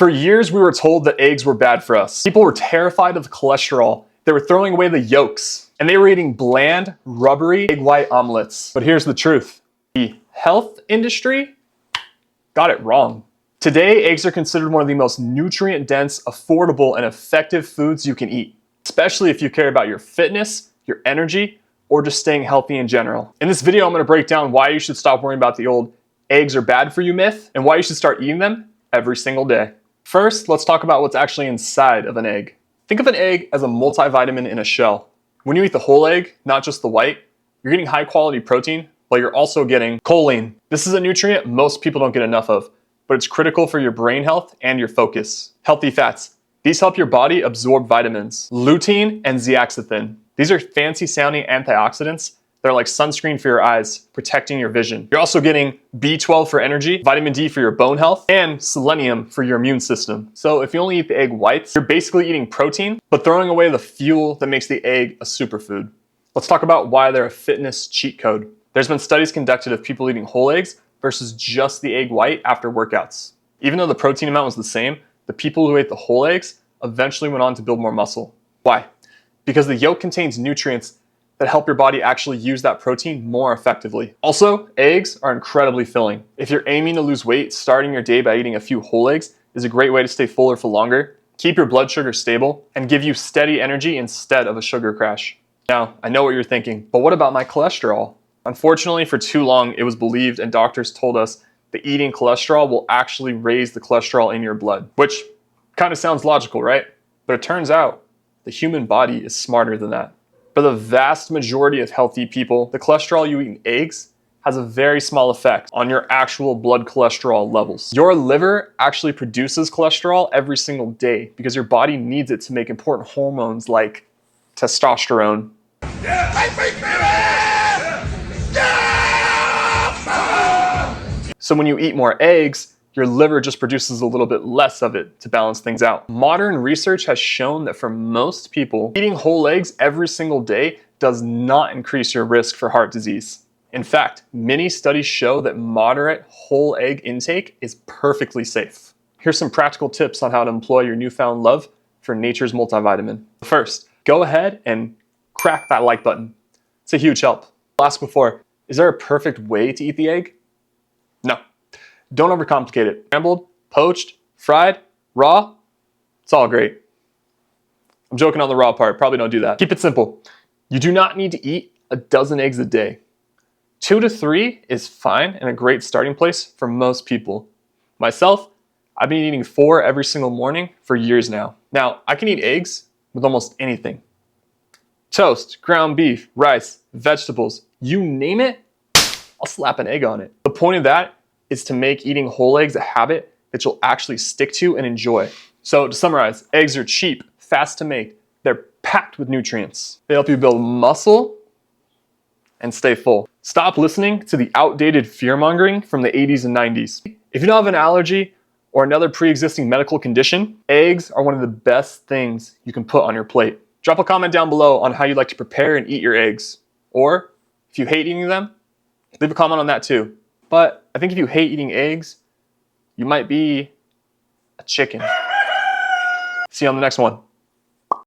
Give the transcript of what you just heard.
For years, we were told that eggs were bad for us. People were terrified of the cholesterol. They were throwing away the yolks, and they were eating bland, rubbery egg white omelets. But here's the truth. The health industry got it wrong. Today, eggs are considered one of the most nutrient-dense, affordable, and effective foods you can eat, especially if you care about your fitness, your energy, or just staying healthy in general. In this video, I'm gonna break down why you should stop worrying about the old eggs are bad for you myth, and why you should start eating them every single day. First, let's talk about what's actually inside of an egg. Think of an egg as a multivitamin in a shell. When you eat the whole egg, not just the white, you're getting high quality protein, but you're also getting choline. This is a nutrient most people don't get enough of, but it's critical for your brain health and your focus. Healthy fats. These help your body absorb vitamins. Lutein and zeaxanthin. These are fancy sounding antioxidants. They're like sunscreen for your eyes, protecting your vision. You're also getting B12 for energy, vitamin D for your bone health, and selenium for your immune system. So if you only eat the egg whites, you're basically eating protein, but throwing away the fuel that makes the egg a superfood. Let's talk about why they're a fitness cheat code. There's been studies conducted of people eating whole eggs versus just the egg white after workouts. Even though the protein amount was the same, the people who ate the whole eggs eventually went on to build more muscle. Why? Because the yolk contains nutrients that help your body actually use that protein more effectively. Also, eggs are incredibly filling. If you're aiming to lose weight, starting your day by eating a few whole eggs is a great way to stay fuller for longer, keep your blood sugar stable, and give you steady energy instead of a sugar crash. Now, I know what you're thinking, but what about my cholesterol? Unfortunately, for too long, it was believed and doctors told us that eating cholesterol will actually raise the cholesterol in your blood, which kind of sounds logical, right? But it turns out the human body is smarter than that. For the vast majority of healthy people, the cholesterol you eat in eggs has a very small effect on your actual blood cholesterol levels. Your liver actually produces cholesterol every single day because your body needs it to make important hormones like testosterone. So when you eat more eggs, your liver just produces a little bit less of it to balance things out. Modern research has shown that for most people, eating whole eggs every single day does not increase your risk for heart disease. In fact, many studies show that moderate whole egg intake is perfectly safe. Here's some practical tips on how to employ your newfound love for nature's multivitamin. First, go ahead and crack that like button. It's a huge help. I'll ask before, is there a perfect way to eat the egg? No. Don't overcomplicate it. Scrambled, poached, fried, raw, it's all great. I'm joking on the raw part, probably don't do that. Keep it simple. You do not need to eat a dozen eggs a day. 2 to 3 is fine and a great starting place for most people. Myself, I've been eating 4 every single morning for years now. Now, I can eat eggs with almost anything. Toast, ground beef, rice, vegetables, you name it, I'll slap an egg on it. The point of that is to make eating whole eggs a habit that you'll actually stick to and enjoy. So to summarize, eggs are cheap, fast to make, they're packed with nutrients. They help you build muscle and stay full. Stop listening to the outdated fear-mongering from the 80s and 90s. If you don't have an allergy or another pre-existing medical condition, eggs are one of the best things you can put on your plate. Drop a comment down below on how you'd like to prepare and eat your eggs. Or if you hate eating them, leave a comment on that too. But I think if you hate eating eggs, you might be a chicken. See you on the next one.